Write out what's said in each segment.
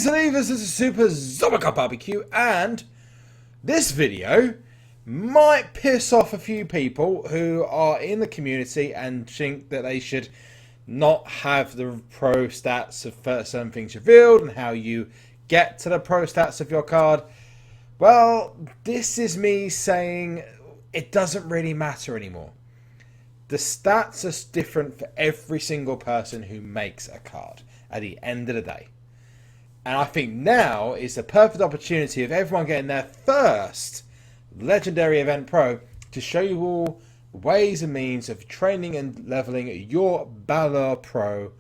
This is SuperZOMGBBQ, and this video might piss off a few people who are in the community and think that they should not have the pro stats of certain things revealed and how you get to the pro stats of your card. Well, this is me saying it doesn't really matter anymore. The stats are different for every single person who makes a card at the end of the day. And I think now is the perfect opportunity of everyone getting their first Legendary Event Pro to show you all ways and means of training and leveling your Balor Pro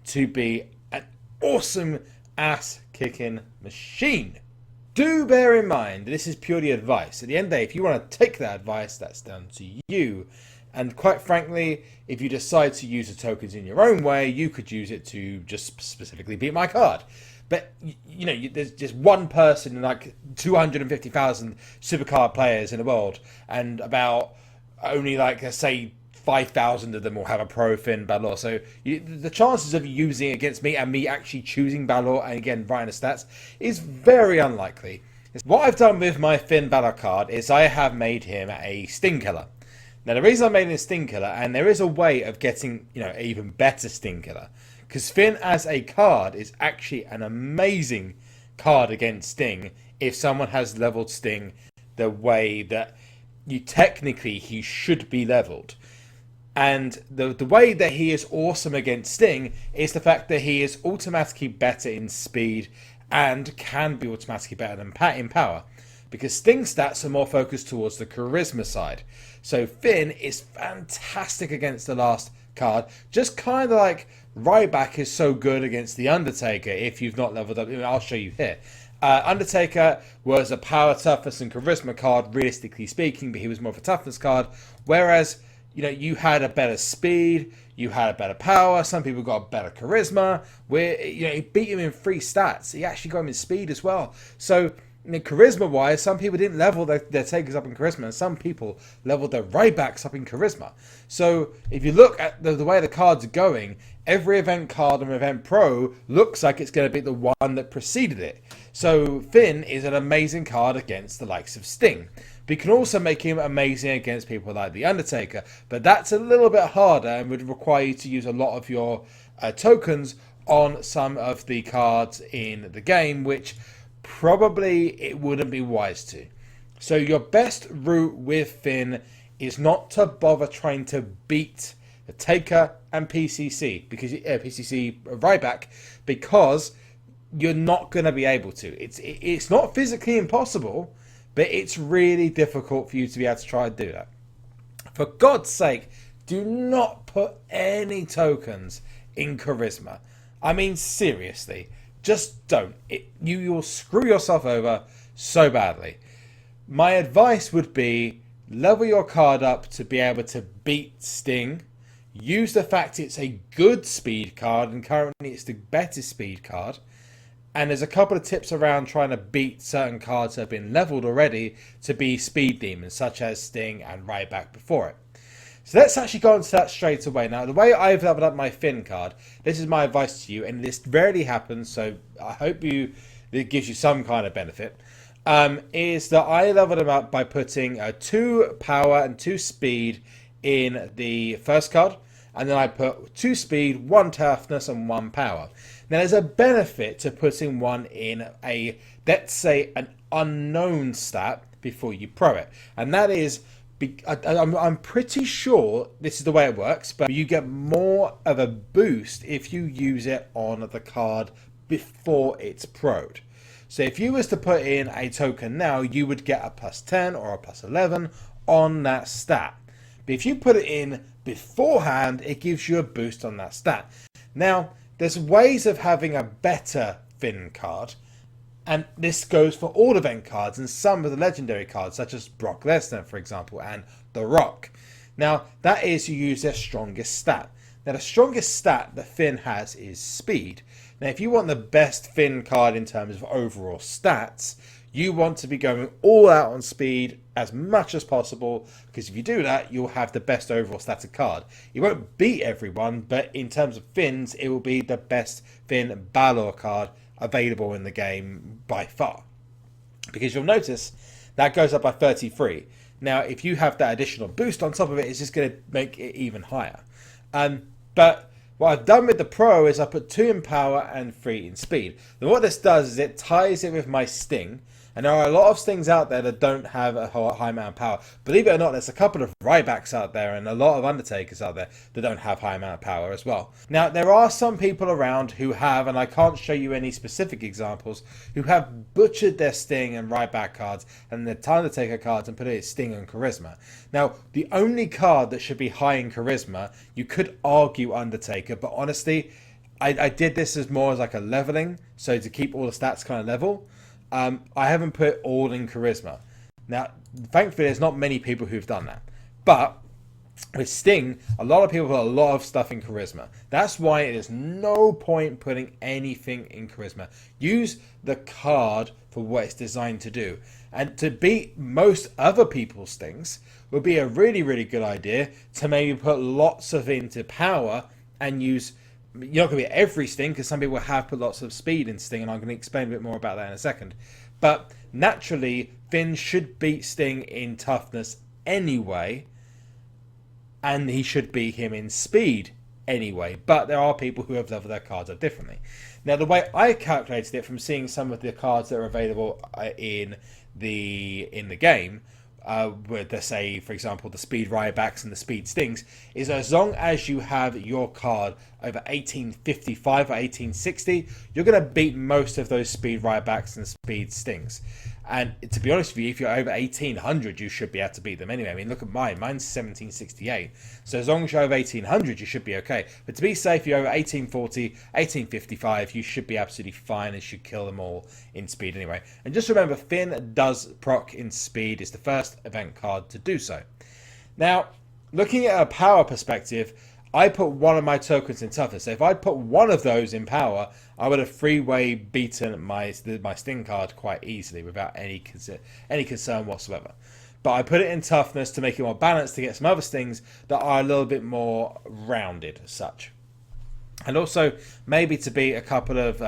to be an awesome ass-kicking machine. Do bear in mind, this is purely advice. At the end of the day, if you want to take that advice, that's down to you. And quite frankly, if you decide to use the tokens in your own way, you could use it to just specifically beat my card. But, you know, there's just one person in like 250,000 SuperCard players in the world, and about only like, let's say, 5,000 of them will have a pro Finn Balor. So the chances of you using it against me and me actually choosing Balor and again writing the stats is very unlikely. What I've done with my Finn Balor card is I have made him a Sting Killer. Now the reason I made him a Sting Killer, and there is a way of getting, you know, an even better Sting Killer, because Finn as a card is actually an amazing card against Sting if someone has leveled Sting the way that he should be leveled. And the way that he is awesome against Sting is the fact that he is automatically better in speed and can be automatically better than in power, because Sting stats are more focused towards the charisma side. So Finn is fantastic against the last card, just kind of like Ryback is so good against the Undertaker if you've not leveled up. I'll show you here. Undertaker was a power, toughness and charisma card, realistically speaking, but he was more of a toughness card, whereas you had a better speed, you had a better power, some people got a better charisma, where he beat him in 3 stats. He actually got him in speed as well. So charisma wise, some people didn't level their takers up in charisma, and some people leveled their Rybacks up in charisma. So if you look at the way the cards are going, every event card on Event Pro looks like it's going to be the one that preceded it. So Finn is an amazing card against the likes of Sting. We can also make him amazing against people like The Undertaker, but that's a little bit harder and would require you to use a lot of your tokens on some of the cards in the game, which probably it wouldn't be wise to. So your best route with Finn is not to bother trying to beat the Taker and PCC, because PCC Ryback, because you're not going to be able to. It's not physically impossible, but it's really difficult for you to be able to try and do that. For God's sake, do not put any tokens in charisma. I mean, seriously, just don't. You'll screw yourself over so badly. My advice would be level your card up to be able to beat Sting. Use the fact it's a good speed card, and currently it's the better speed card. And there's a couple of tips around trying to beat certain cards that have been leveled already to be speed demons, such as Sting and Ryback before it. So let's actually go into that straight away. Now, the way I've leveled up my Finn card, this is my advice to you, and this rarely happens, so I hope it gives you some kind of benefit, is that I leveled him up by putting 2 power and 2 speed in the first card, and then I put 2 speed, 1 toughness, and 1 power. Now, there's a benefit to putting one in let's say, an unknown stat before you pro it. And that is, I'm pretty sure this is the way it works, but you get more of a boost if you use it on the card before it's pro'd. So if you was to put in a token now, you would get a +10 or a +11 on that stat. But if you put it in beforehand, it gives you a boost on that stat. Now, there's ways of having a better Finn card, and this goes for all event cards and some of the legendary cards, such as Brock Lesnar, for example, and The Rock. Now, that is, you use their strongest stat. Now, the strongest stat that Finn has is speed. Now, if you want the best Finn card in terms of overall stats, you want to be going all out on speed as much as possible, because if you do that, you'll have the best overall static card. You won't beat everyone, but in terms of Finns, it will be the best Finn Balor card available in the game by far. Because you'll notice that goes up by 33. Now, if you have that additional boost on top of it, it's just going to make it even higher. But what I've done with the Pro is I put 2 in power and 3 in speed. And what this does is it ties it with my Sting. And there are a lot of Stings out there that don't have a high amount of power. Believe it or not, there's a couple of Rybacks out there and a lot of Undertakers out there that don't have high amount of power as well. Now, there are some people around who have, and I can't show you any specific examples, who have butchered their Sting and Ryback cards and their Undertaker cards and put it as Sting and Charisma. Now, the only card that should be high in Charisma, you could argue Undertaker, but honestly, I did this as more as like a leveling, so to keep all the stats kind of level. I haven't put all in Charisma. Now, thankfully, there's not many people who've done that. But with Sting, a lot of people put a lot of stuff in Charisma. That's why there's no point putting anything in Charisma. Use the card for what it's designed to do. And to beat most other people's Stings would be a really, really good idea to maybe put lots of into power and use... You're not going to be every Sting, because some people have put lots of speed in Sting, and I'm going to explain a bit more about that in a second. But naturally, Finn should beat Sting in toughness anyway, and he should beat him in speed anyway. But there are people who have leveled their cards up differently. Now, the way I calculated it from seeing some of the cards that are available in the game, with, let's say, for example, the speed Rybacks and the speed Stings, is as long as you have your card over 1855 or 1860, you're going to beat most of those speed Rybacks and speed Stings. And to be honest with you, if you're over 1800, you should be able to beat them anyway. I mean, look at mine. Mine's 1768. So as long as you're over 1800, you should be okay. But to be safe, you're over 1840, 1855, you should be absolutely fine and should kill them all in speed anyway. And just remember, Finn does proc in speed. It's the first event card to do so. Now, looking at a power perspective, I put one of my tokens in toughness. So if I'd put one of those in power, I would have three-way beaten my Sting card quite easily without any concern whatsoever. But I put it in toughness to make it more balanced, to get some other Stings that are a little bit more rounded as such. And also maybe to beat a couple of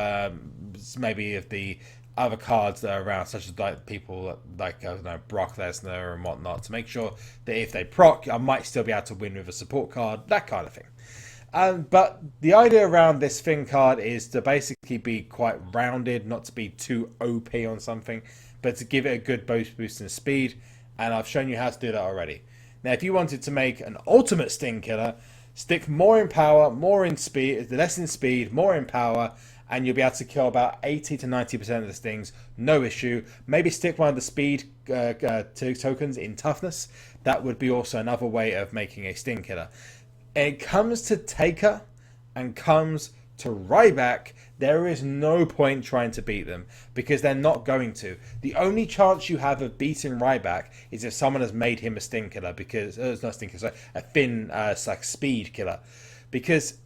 maybe of the other cards that are around, such as like people like I don't know, Brock Lesnar and whatnot, to make sure that if they proc, I might still be able to win with a support card, that kind of thing. But the idea around this Finn card is to basically be quite rounded, not to be too OP on something, but to give it a good boost in speed, and I've shown you how to do that already. Now, if you wanted to make an ultimate Sting killer, stick more in power, more in speed, less in speed, more in power, and you'll be able to kill about 80 to 90% of the Stings, no issue. Maybe stick one of the speed tokens in toughness. That would be also another way of making a Sting killer. And it comes to Taker and comes to Ryback, there is no point trying to beat them, because they're not going to. The only chance you have of beating Ryback is if someone has made him a Sting killer, because it's not a Sting killer, sorry, a Finn like speed killer, because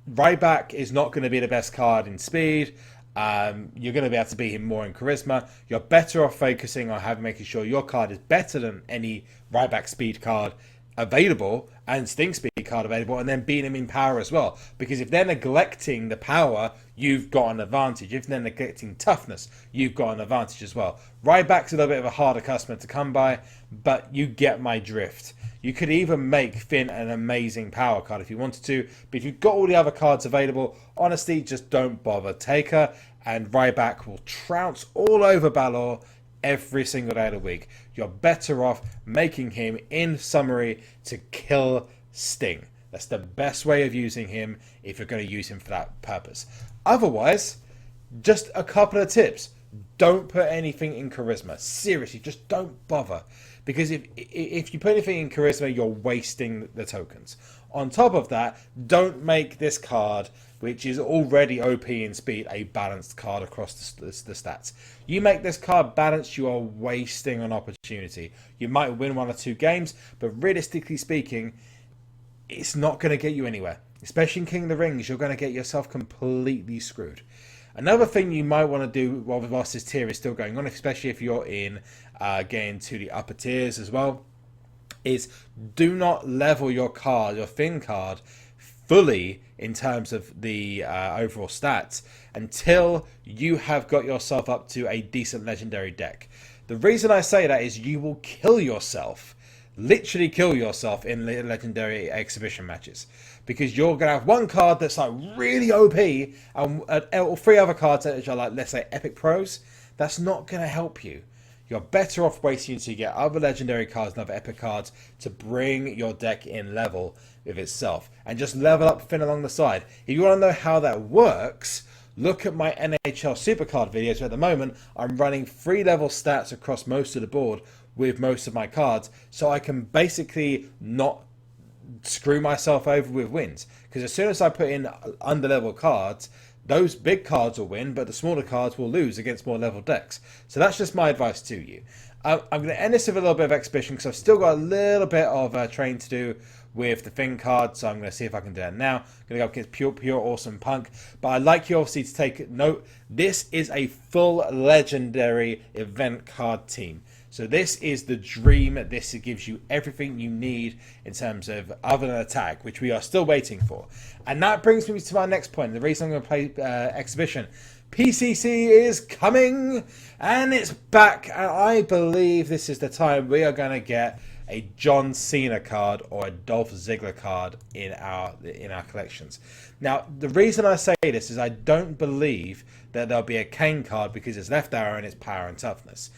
Ryback is not going to be the best card in speed. You're going to be able to beat him more in charisma. You're better off focusing on making sure your card is better than any Ryback speed card available and Sting speed card available, and then beating him in power as well. Because if they're neglecting the power, you've got an advantage. If they're neglecting toughness, you've got an advantage as well. Ryback's a little bit of a harder customer to come by, but you get my drift. You could even make Finn an amazing power card if you wanted to, but if you've got all the other cards available, honestly, just don't bother. Taker and Ryback will trounce all over Balor every single day of the week. You're better off making him, in summary, to kill Sting. That's the best way of using him if you're going to use him for that purpose. Otherwise, just a couple of tips. Don't put anything in charisma. Seriously, just don't bother. Because if you put anything in charisma, you're wasting the tokens. On top of that, don't make this card, which is already OP in speed, a balanced card across the stats. You make this card balanced, you are wasting an opportunity. You might win one or two games, but realistically speaking, it's not going to get you anywhere. Especially in King of the Rings, you're going to get yourself completely screwed. Another thing you might want to do whilst this tier is still going on, especially if you're in getting to the upper tiers as well, is do not level your card, your Finn card, fully in terms of the overall stats, until you have got yourself up to a decent legendary deck. The reason I say that is you will kill yourself, literally kill yourself in legendary exhibition matches, because you're going to have one card that's like really OP and 3 other cards that are like, let's say, epic pros. That's not going to help you. You're better off waiting to get other legendary cards and other epic cards to bring your deck in level with itself, and just level up Finn along the side. If you want to know how that works, look at my NHL SuperCard videos. At the moment, I'm running 3 level stats across most of the board with most of my cards, so I can basically not screw myself over with wins. Because as soon as I put in under-level cards, those big cards will win, but the smaller cards will lose against more level decks. So that's just my advice to you. I'm going to end this with a little bit of exhibition, because I've still got a little bit of training to do with the Finn card, so I'm going to see if I can do that now. I'm going to go up against Pure Awesome Punk. But I'd like you obviously to take note, this is a full legendary event card team. So this is the dream. This gives you everything you need in terms of other than attack, which we are still waiting for. And that brings me to my next point. The reason I'm going to play exhibition. PCC is coming, and it's back. And I believe this is the time we are going to get a John Cena card or a Dolph Ziggler card in our collections. Now, the reason I say this is I don't believe that there'll be a Kane card because it's left arrow and it's power and toughness.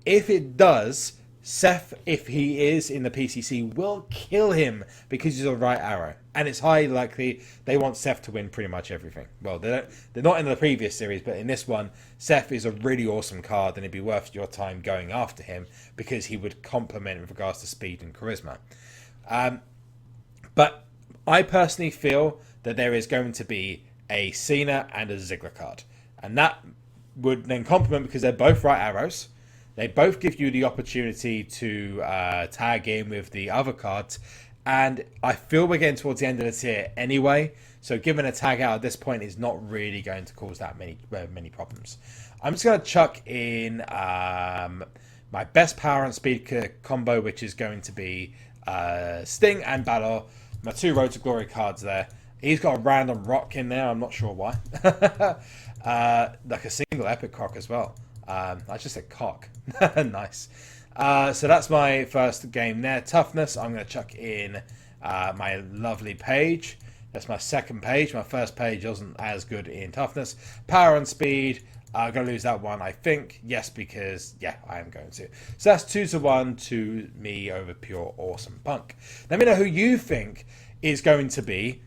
If it does, Seth, if he is in the PCC, will kill him because he's a right arrow. And it's highly likely they want Seth to win pretty much everything. Well, they're not in the previous series, but in this one, Seth is a really awesome card, and it'd be worth your time going after him because he would complement with regards to speed and charisma. But I personally feel that there is going to be a Cena and a Ziggler card. And that would then complement because they're both right arrows. They both give you the opportunity to tag in with the other cards. And I feel we're getting towards the end of the tier anyway. So giving a tag out at this point is not really going to cause that many problems. I'm just going to chuck in my best power and speed combo, which is going to be Sting and Balor. My 2 Road to Glory cards there. He's got a random rock in there. I'm not sure why. Like a single epic cock as well. I just said cock. Nice. So that's my first game there. Toughness, I'm going to chuck in my lovely page. That's my second page. My first page wasn't as good in toughness. Power and speed, I'm going to lose that one, I think. Yes, because, yeah, I am going to. So that's 2-1 to me over Pure Awesome Punk. Let me know who you think is going to be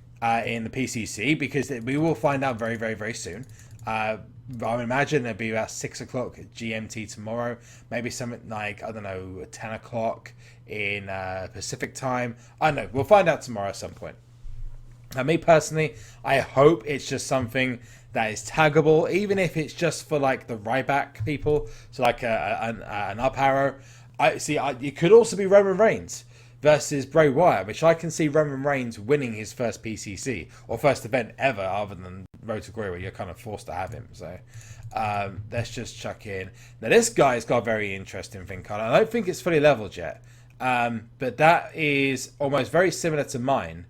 in the PCC, because we will find out very, very, very soon. I would imagine it'll be about 6 o'clock GMT tomorrow. Maybe something like, I don't know, 10 o'clock in Pacific time. I don't know. We'll find out tomorrow at some point. Now, me personally, I hope it's just something that is taggable, even if it's just for like the Ryback people. So like an up arrow. It could also be Roman Reigns versus Bray Wyatt, which I can see Roman Reigns winning his first PCC or first event ever, other than Road to Glory, where you're kind of forced to have him. So let's just chuck in. Now this guy's got a very interesting thing card. I don't think it's fully leveled yet, but that is almost very similar to mine.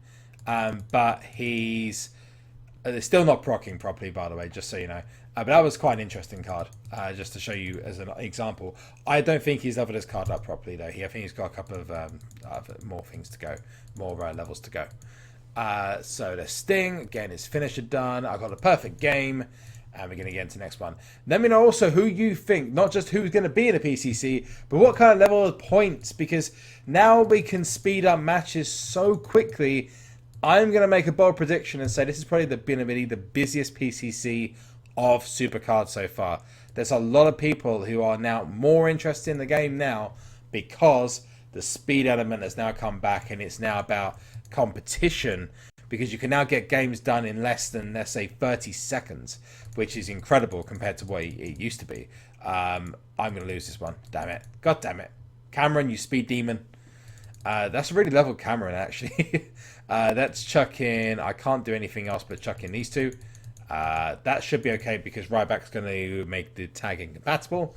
But he's still not proccing properly, by the way, just so you know. But that was quite an interesting card, just to show you as an example. I don't think he's leveled his card up properly, though. I think he's got a couple of more things to go, more levels to go. So the Sting, again, his finisher done. I've got a perfect game, and we're going to get into the next one. Let me know also who you think, not just who's going to be in a PCC, but what kind of level of points, because now we can speed up matches so quickly. I'm going to make a bold prediction and say this is probably the busiest PCC of SuperCard so far. There's a lot of people who are now more interested in the game now because the speed element has now come back, and it's now about competition, because you can now get games done in less than, let's say, 30 seconds, which is incredible compared to what it used to be. I'm going to lose this one. Damn it. God damn it. Cameron, you speed demon. That's a really level Cameron, actually. Let's chuck in. I can't do anything else but chuck in these two. That should be okay because Ryback's going to make the tagging compatible.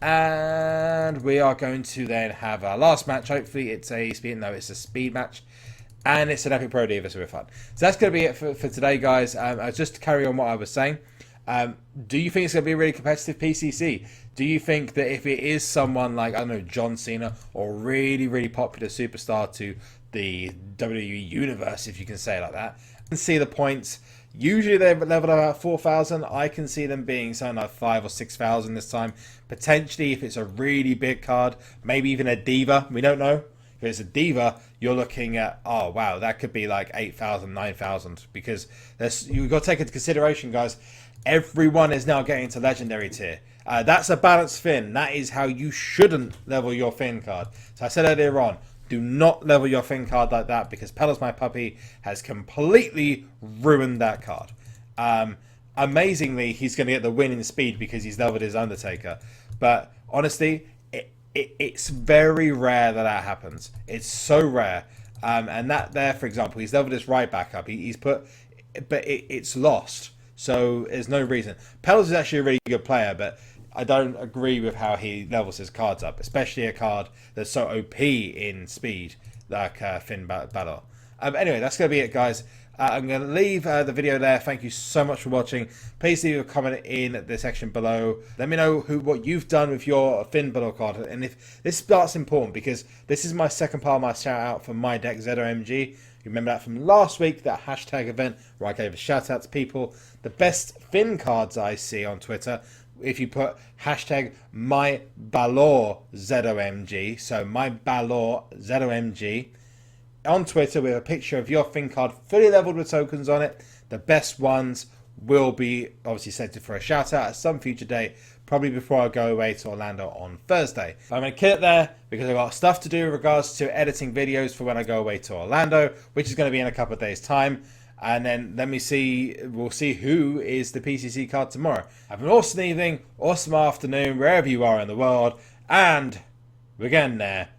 And we are going to then have our last match. Hopefully it's a speed. No, it's a speed match. And it's an Epic Pro Diva, so we're fun. So that's going to be it for today, guys. Just to carry on what I was saying. Do you think it's going to be a really competitive PCC? Do you think that if it is someone like, I don't know, John Cena or really, really popular superstar to the WWE universe, if you can say it like that, I can see the points. Usually they're leveled about 4,000. I can see them being something like 5,000 or 6,000 this time. Potentially, if it's a really big card, maybe even a diva. We don't know. If it's a diva, you're looking at, oh wow, that could be like 8,000, 9,000. Because you've got to take into consideration, guys, everyone is now getting to legendary tier. That's a balanced Finn. That is how you shouldn't level your Finn card. So I said earlier on, do not level your Finn card like that, because Pelos My Puppy has completely ruined that card. Amazingly, he's going to get the win in speed because he's leveled his Undertaker. But honestly, it's very rare that happens. It's so rare. And that there, for example, he's leveled his right back up. He's put, but it's lost. So there's no reason. Pelos is actually a really good player, but I don't agree with how he levels his cards up, especially a card that's so OP in speed like Finn Balor. Anyway, that's going to be it, guys. I'm going to leave the video there. Thank you so much for watching. Please leave a comment in the section below. Let me know what you've done with your Finn Balor card. And if this part's important, because this is my second part of my shout out for my deck, ZOMG. You remember that from last week, that hashtag event where I gave a shout out to people. The best Finn cards I see on Twitter, if you put hashtag my Balor ZOMG, so my Balor ZOMG, on Twitter with a picture of your Finn card fully leveled with tokens on it, the best ones will be obviously selected for a shout out at some future date, probably before I go away to Orlando on Thursday. I'm going to kill it there because I've got stuff to do in regards to editing videos for when I go away to Orlando, which is going to be in a couple of days' time. And then we'll see who is the PCC card tomorrow. Have an awesome evening, awesome afternoon, wherever you are in the world, and we're getting there.